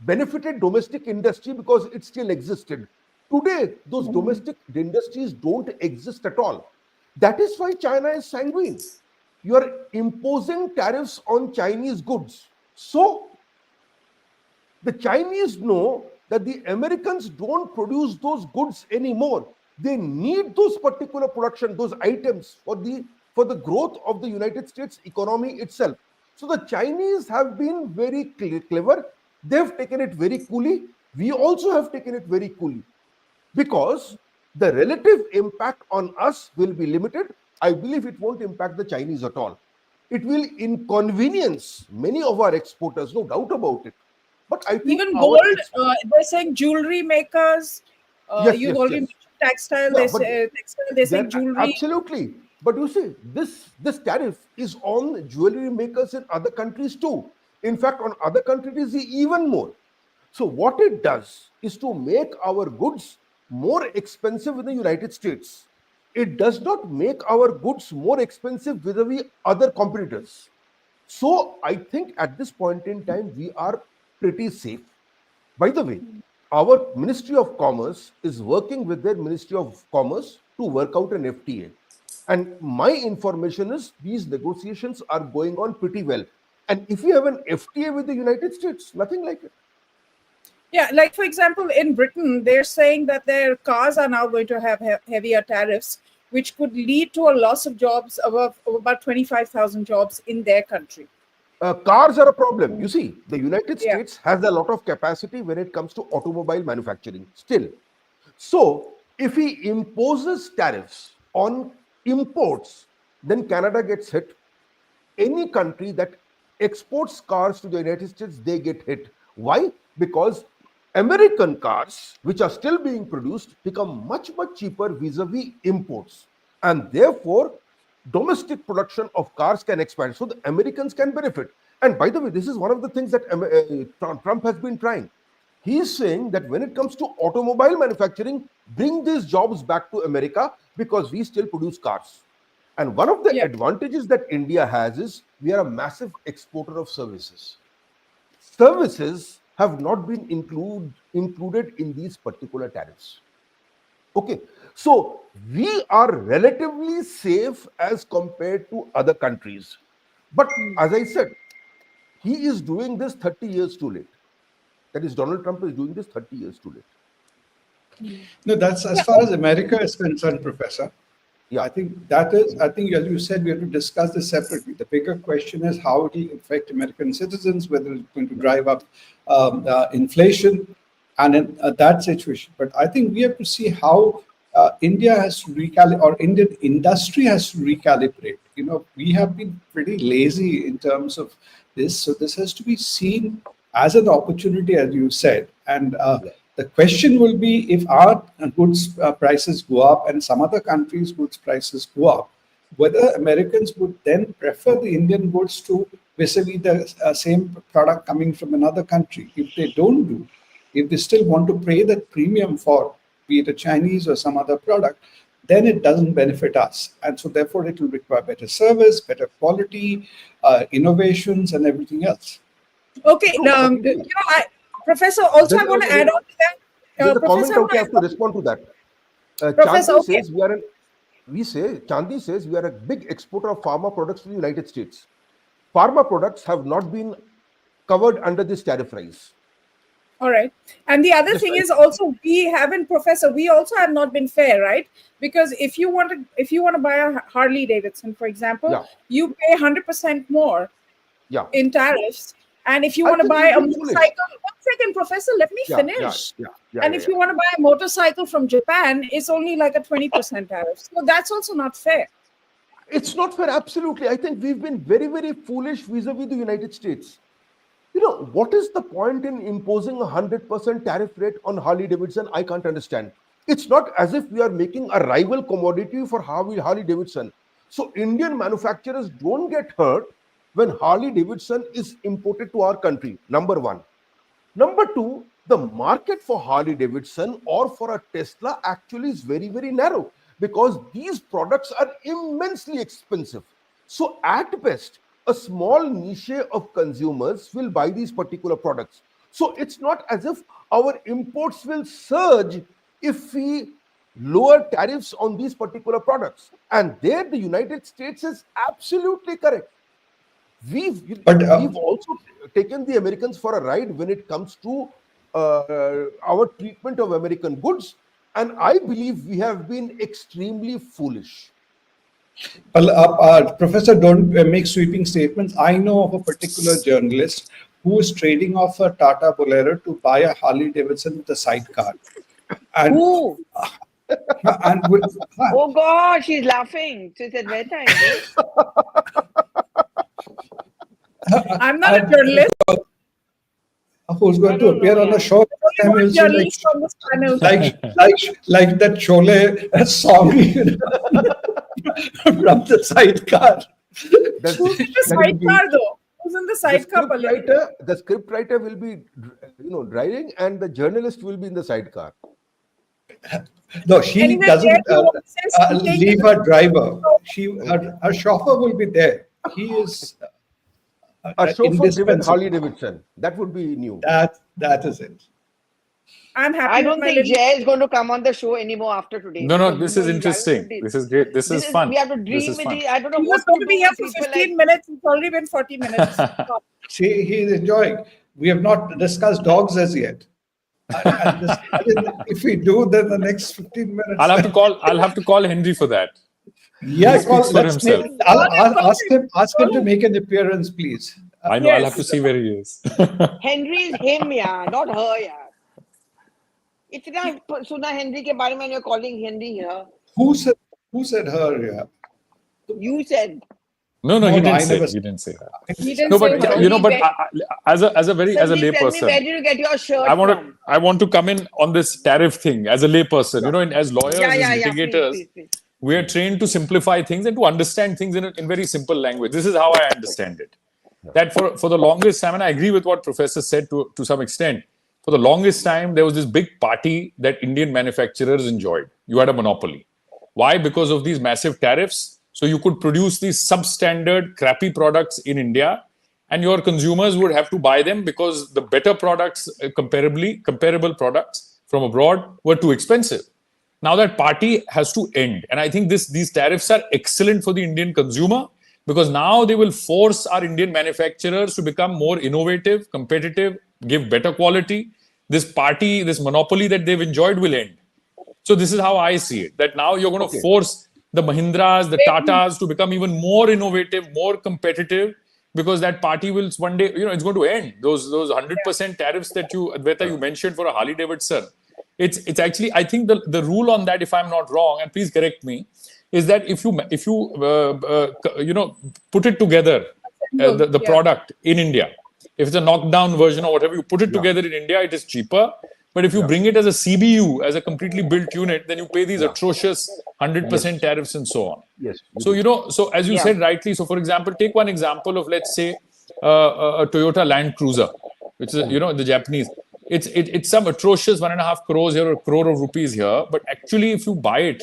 benefited domestic industry because it still existed. Today, those domestic industries don't exist at all. That is why China is sanguine. You are imposing tariffs on Chinese goods. So, the Chinese know that the Americans don't produce those goods anymore. They need those particular production, those items for the growth of the United States economy itself. So the Chinese have been very clever. They've taken it very coolly. We also have taken it very coolly because the relative impact on us will be limited. I believe it won't impact the Chinese at all. It will inconvenience many of our exporters, no doubt about it. But I think even gold, they're saying jewelry makers. You've already mentioned textile. They say jewelry. Absolutely. But you see, this tariff is on jewelry makers in other countries too. In fact, on other countries, even more. So what it does is to make our goods more expensive in the United States. It does not make our goods more expensive vis-a-vis other competitors. So I think at this point in time, we are pretty safe. By the way, our Ministry of Commerce is working with their Ministry of Commerce to work out an FTA. And my information is these negotiations are going on pretty well. And if you have an FTA with the United States, nothing like it. Yeah, like for example, in Britain, they're saying that their cars are now going to have heavier tariffs which could lead to a loss of jobs of about 25,000 jobs in their country. Cars are a problem. You see, the United Yeah. States has a lot of capacity when it comes to automobile manufacturing still. So, if he imposes tariffs on imports, then Canada gets hit. Any country that exports cars to the United States, they get hit. Why? Because American cars, which are still being produced, become much, much cheaper vis-a-vis imports. And therefore, domestic production of cars can expand. So the Americans can benefit. And by the way, this is one of the things that Trump has been trying. He's saying that when it comes to automobile manufacturing, bring these jobs back to America because we still produce cars. And one of the advantages that India has is we are a massive exporter of services. Services have not been included in these particular tariffs. Okay, so we are relatively safe as compared to other countries. But as I said, he is doing this 30 years too late. That is, Donald Trump is doing this 30 years too late. No, that's as far as America is concerned, Professor. Yeah. I think as you said, we have to discuss this separately. The bigger question is how it will affect American citizens, whether it's going to drive up inflation, and in that situation. But I think we have to see how India has to recalibrate, or Indian industry has to recalibrate. You know, we have been pretty lazy in terms of this, so this has to be seen as an opportunity, as you said. And the question will be, if our goods prices go up and some other countries' goods prices go up, whether Americans would then prefer the Indian goods to vis-a-vis the same product coming from another country. If they don't do, if they still want to pay that premium for, be it a Chinese or some other product, then it doesn't benefit us. And so therefore it will require better service, better quality, innovations and everything else. Okay, Professor, also I want to add on to that. There's a comment out there, I have to respond to that. Professor, Chandi says we are a big exporter of pharma products to the United States. Pharma products have not been covered under this tariff rise. All right. And the other thing is also, Professor, we also have not been fair, right? Because if you want to buy a Harley Davidson, for example, you pay 100% more in tariffs. And if you want to buy a motorcycle, 1 second, Professor, let me finish. And if you want to buy a motorcycle from Japan, it's only like a 20% tariff. So that's also not fair. It's not fair, absolutely. I think we've been very, very foolish vis-a-vis the United States. You know, what is the point in imposing a 100% tariff rate on Harley Davidson? I can't understand. It's not as if we are making a rival commodity for Harley Davidson. So Indian manufacturers don't get hurt when Harley Davidson is imported to our country, number one. Number two, the market for Harley Davidson or for a Tesla actually is very, very narrow because these products are immensely expensive. So at best, a small niche of consumers will buy these particular products. So it's not as if our imports will surge if we lower tariffs on these particular products. And there the United States is absolutely correct. We've also taken the Americans for a ride when it comes to our treatment of American goods. And I believe we have been extremely foolish. Professor, don't make sweeping statements. I know of a particular journalist who is trading off a Tata Bolero to buy a Harley Davidson with a sidecar. And, Who? Oh gosh, she's laughing. She said, I'm not a journalist. Who's going to appear on the show? Journalist on this panel. Like that Chole song from the sidecar. Who's in the sidecar though? Who's in the sidecar? The script writer will be, driving, and the journalist will be in the sidecar. No, she doesn't leave her driver. Her chauffeur will be there. He is a chauffeur driven Harley Davidson. That would be new. That is it. I'm happy. I don't think Jay is going to come on the show anymore after today. No, this is interesting. This is great. This is fun. We have to dream it. I don't know what's going to be here for 15 minutes. It's already been 40 minutes. See, he is enjoying. We have not discussed dogs as yet. If we do, then the next 15 minutes. I'll have to call Henry for that. Yeah, He speaks for himself. Ask him to make an appearance, please. I know. I'll have to see where he is. Henry is him, yeah, not her, yeah. इतना सुना Henry के बारे में, you're calling Henry here. Who said her? Yeah. You said. No, he didn't say. He didn't say that. No, but but as a lay Tell me, person, where did you get your shirt from? I want to come in on this tariff thing as a lay person. As lawyers, as litigators, please. we are trained to simplify things and to understand things in very simple language. This is how I understand it. That for the longest time, and I agree with what Professor said to some extent, for the longest time, there was this big party that Indian manufacturers enjoyed. You had a monopoly. Why? Because of these massive tariffs. So you could produce these substandard, crappy products in India, and your consumers would have to buy them because the better products, comparable products from abroad were too expensive. Now that party has to end. And I think these tariffs are excellent for the Indian consumer because now they will force our Indian manufacturers to become more innovative, competitive, give better quality. This monopoly that they've enjoyed will end. So this is how I see it, that now you're going to force the Mahindras, the Tatas to become even more innovative, more competitive, because that party will one day, it's going to end. Those 100% tariffs that you mentioned for a Harley Davidson. It's actually, I think the rule on that, if I'm not wrong, and please correct me, is that if you put it together, the product in India, if it's a knockdown version or whatever, you put it together in India, it is cheaper. But if you bring it as a CBU, as a completely built unit, then you pay these atrocious 100% tariffs and so on. Yes. So as you said rightly, so for example, take one example of, let's say, a Toyota Land Cruiser, which is, the Japanese. It's some atrocious 1.5 crores here or 1 crore of rupees here. But actually, if you buy it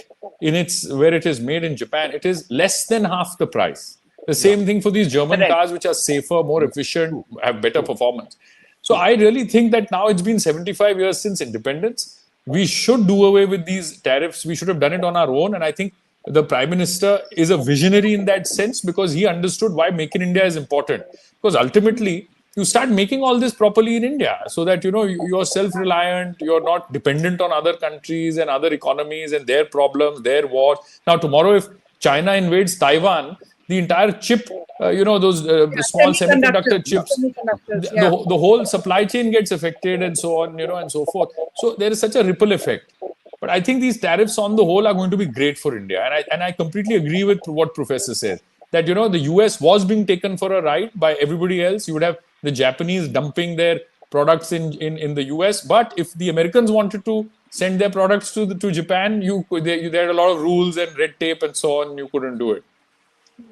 where it is made in Japan, it is less than half the price. The same thing for these German cars, which are safer, more efficient, have better performance. So I really think that now it's been 75 years since independence. We should do away with these tariffs. We should have done it on our own. And I think the Prime Minister is a visionary in that sense because he understood why Make in India is important. Because ultimately, you start making all this properly in India so that, you're self-reliant, you're not dependent on other countries and other economies and their problems, their wars. Now, tomorrow, if China invades Taiwan, the entire chip, those small semiconductor chips, the whole supply chain gets affected and so on, and so forth. So there is such a ripple effect. But I think these tariffs on the whole are going to be great for India. And I completely agree with what Professor says, that, the US was being taken for a ride by everybody else. You would have the Japanese dumping their products in the US. But if the Americans wanted to send their products to Japan, there are a lot of rules and red tape and so on. You couldn't do it.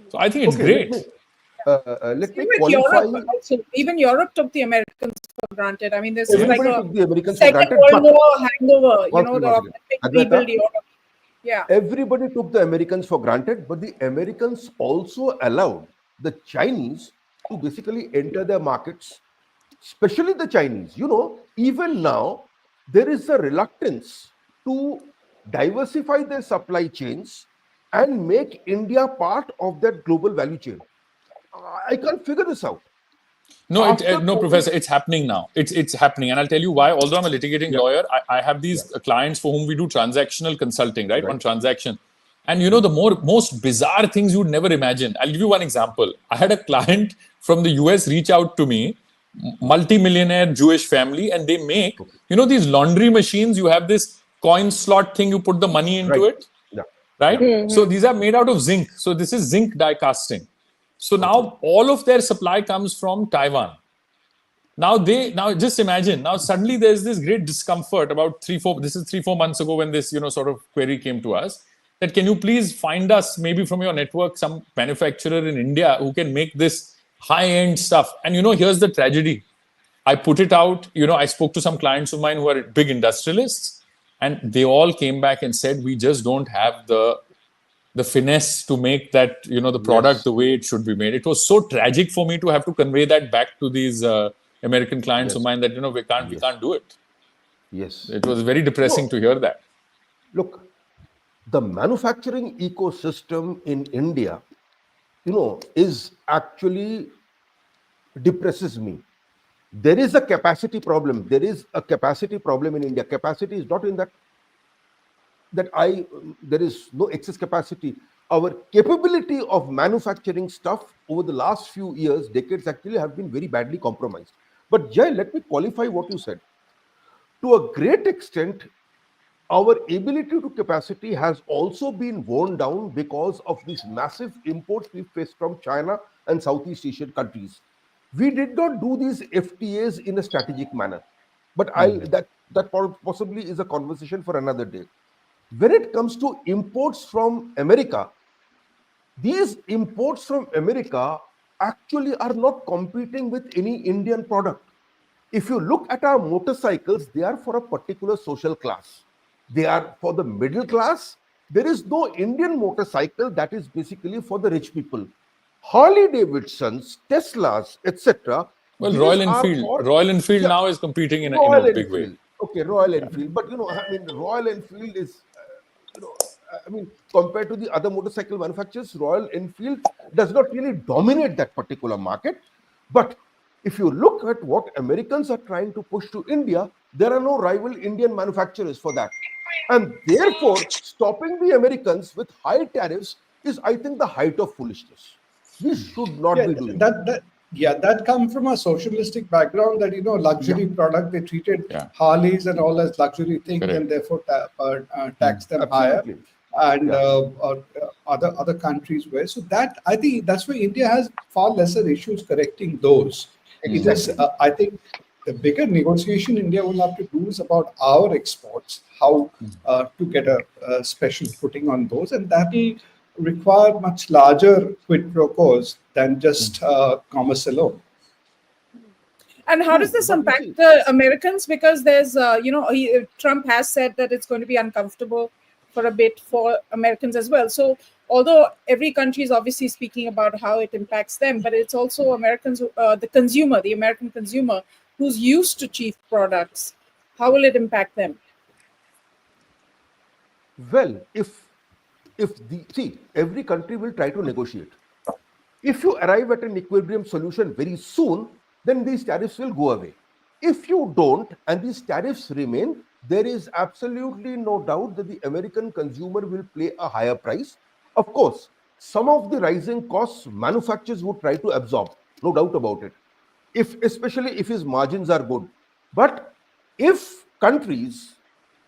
So I think it's great. Let me qualify. Europe also, even Europe took the Americans for granted. I mean, this is like took the Americans Second World War hangover. The Olympic rebuild Europe. Yeah. Everybody took the Americans for granted, but the Americans also allowed the Chinese to basically enter their markets, especially the Chinese. Even now, there is a reluctance to diversify their supply chains and make India part of that global value chain. I can't figure this out. No, Professor, it's happening now. It's happening. And I'll tell you why. Although I'm a litigating lawyer, I have these clients for whom we do transactional consulting, right? On transaction. And the most bizarre things you would never imagine. I'll give you one example. I had a client from the US reach out to me, multi-millionaire Jewish family, and they make, these laundry machines. You have this coin slot thing, you put the money into it. Right? Mm-hmm. So these are made out of zinc. So this is zinc die casting. So now all of their supply comes from Taiwan. Now just imagine, now suddenly there's this great discomfort about 3-4 months ago when this, sort of query came to us, that can you please find us maybe from your network, some manufacturer in India who can make this high-end stuff. And here's the tragedy. I put it out, I spoke to some clients of mine who are big industrialists. And they all came back and said, we just don't have the finesse to make that, the product the way it should be made. It was so tragic for me to have to convey that back to these American clients of mine that, we can't do it. Yes. It was very depressing to hear that. Look, the manufacturing ecosystem in India, is actually depresses me. There is a capacity problem. There is a capacity problem in India. Capacity is not in that there is no excess capacity. Our capability of manufacturing stuff over the last few years, decades actually have been very badly compromised. But Jay, let me qualify what you said. To a great extent, our ability to capacity has also been worn down because of these massive imports we face from China and Southeast Asian countries. We did not do these FTAs in a strategic manner, but that possibly is a conversation for another day. When it comes to imports from America, these imports from America actually are not competing with any Indian product. If you look at our motorcycles, they are for a particular social class. They are for the middle class. There is no Indian motorcycle that is basically for the rich people. Harley Davidsons, Teslas, etc. Well, Royal Enfield now is competing in a big way. Okay, Royal Enfield. But, Royal Enfield is, compared to the other motorcycle manufacturers, Royal Enfield does not really dominate that particular market. But if you look at what Americans are trying to push to India, there are no rival Indian manufacturers for that. And therefore, stopping the Americans with high tariffs is, I think, the height of foolishness. We should not be doing that comes from a socialistic background that, luxury product, they treated Harleys and all as luxury things and therefore tax them higher. And other countries were. So that, I think that's why India has far lesser issues correcting those. It is, I think, the bigger negotiation India will have to do is about our exports, how to get a special footing on those, and that will require much larger quid pro quos than just commerce alone. And how does this impact the Americans? Because there's, Trump has said that it's going to be uncomfortable for a bit for Americans as well. So although every country is obviously speaking about how it impacts them, but it's also Americans, the American consumer, who's used to cheap products. How will it impact them? Well, every country will try to negotiate. If you arrive at an equilibrium solution very soon, then these tariffs will go away. If you don't, and these tariffs remain, there is absolutely no doubt that the American consumer will pay a higher price. Of course, some of the rising costs manufacturers would try to absorb, no doubt about it, especially if his margins are good. But if countries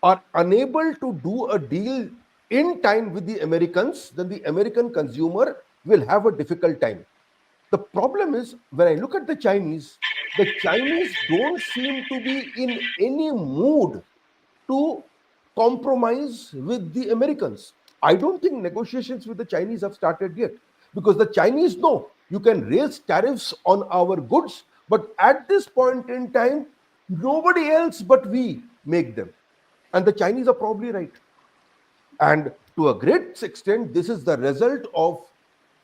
are unable to do a deal in time with the Americans, then the American consumer will have a difficult time. The problem is, when I look at the Chinese don't seem to be in any mood to compromise with the Americans. I don't think negotiations with the Chinese have started yet, because the Chinese know you can raise tariffs on our goods, but at this point in time, nobody else but we make them. And the Chinese are probably right. And to a great extent, this is the result of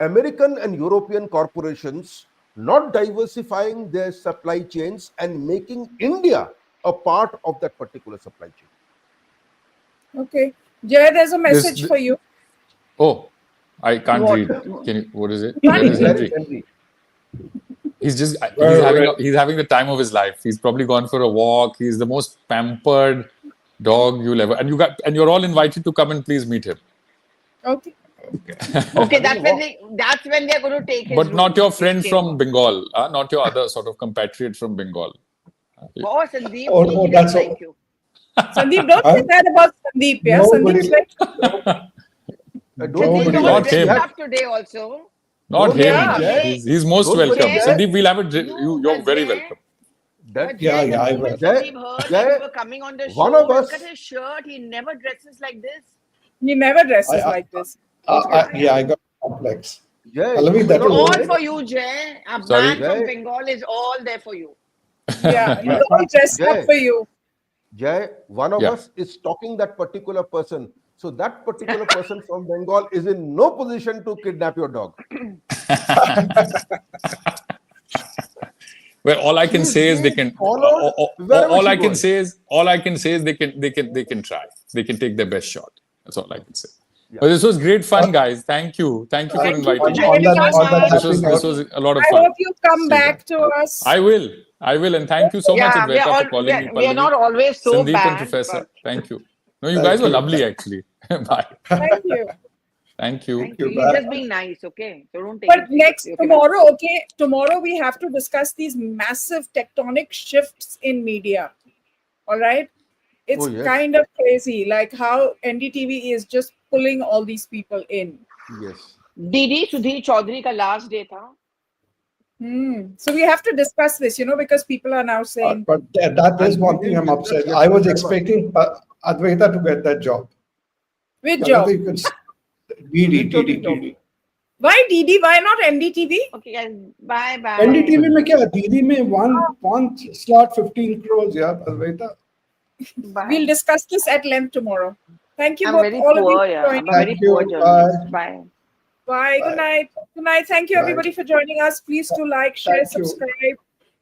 American and European corporations not diversifying their supply chains and making India a part of that particular supply chain. Okay. Jay, there's a message for you. Oh, I can't read. Can you, what is it? Henry. He's having the time of his life. He's probably gone for a walk. He's the most pampered dog you'll ever, and you're all invited to come and please meet him. Okay. Okay, that's when they're going to take his But room. not your friend from Bengal, not your other sort of compatriot from Bengal. Oh, Sandip, that's thank you. Sandeep, don't say that about Sandeep. Yeah, Sandeep's like, Not him. Today also. Not him. Yeah. He's most Don't welcome. forget. Sandeep, we'll have it. You're very welcome. But I will. Sandeep heard that you were coming on the show. One of us- Look at his shirt. He never dresses like this. he never dresses like this. I got complex. Jay, Pallavi, that All will- for you, Jay. A Sorry? man from Bengal is all there for you. Yeah, he's all dressed up for you. Jay, one of Yeah. us is stalking that particular person. So that particular person from Bengal is in no position to kidnap your dog. Well, all I can say is they can. Followed wherever All she I can goes. say is they can try. They can take their best shot. That's all I can say. But this was great fun, guys. Thank you for Thank you inviting for me. joining us. This was a lot of I fun. hope you come back to us. I will. I will, and thank you so much, Yeah, Advaita, for calling me, we are not Pallavi, always so Sandip, and bad. Professor. But Thank you. No, you Thank guys were you. lovely, actually. Bye. Thank you. Thank you. thank you. you. He's just being nice, okay? So don't take But it next seriously. Okay, tomorrow we have to discuss these massive tectonic shifts in media. All right. It's Oh, yes. kind of crazy, like how NDTV is just pulling all these people in. Yes. Didi Sudhir Chaudhary ka last day tha. So we have to discuss this, because people are now saying, But that is And one we thing I'm didn't get upset. that I was yesterday, expecting Advaita to get that job. which Whether job? you can DD. Why DD? Why not NDTV? Okay, guys. Bye bye. NDTV में क्या DD में one slot 15 crores यार Advaita. Bye. We'll discuss this at length tomorrow. Thank you I'm both, very all of you, poor, for yeah. I'm a joining. very Thank you. poor journalist. Bye. Bye. Good night. Good night. Thank you, Bye. everybody, for joining us. Please do like, share, Thank you. subscribe,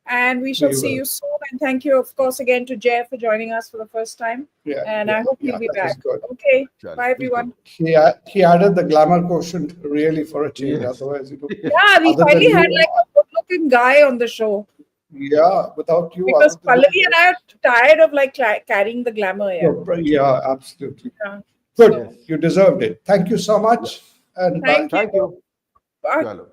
and we shall We see will. you soon. And thank you, of course, again to Jay for joining us for the first time. And I hope he'll be that was back. good. Okay. Chalo, Bye, everyone. He added the glamour quotient really for a change. Yes. Otherwise, Yeah, we other than finally you- had like a good-looking guy on the show. Yeah, without you. Because other than Pallavi and I are tired of like carrying the glamour. Yeah. Yeah, absolutely. Yeah. Good. Yes. You deserved it. Thank you so much. And Thank bye. Thank you. Bye. Chalo.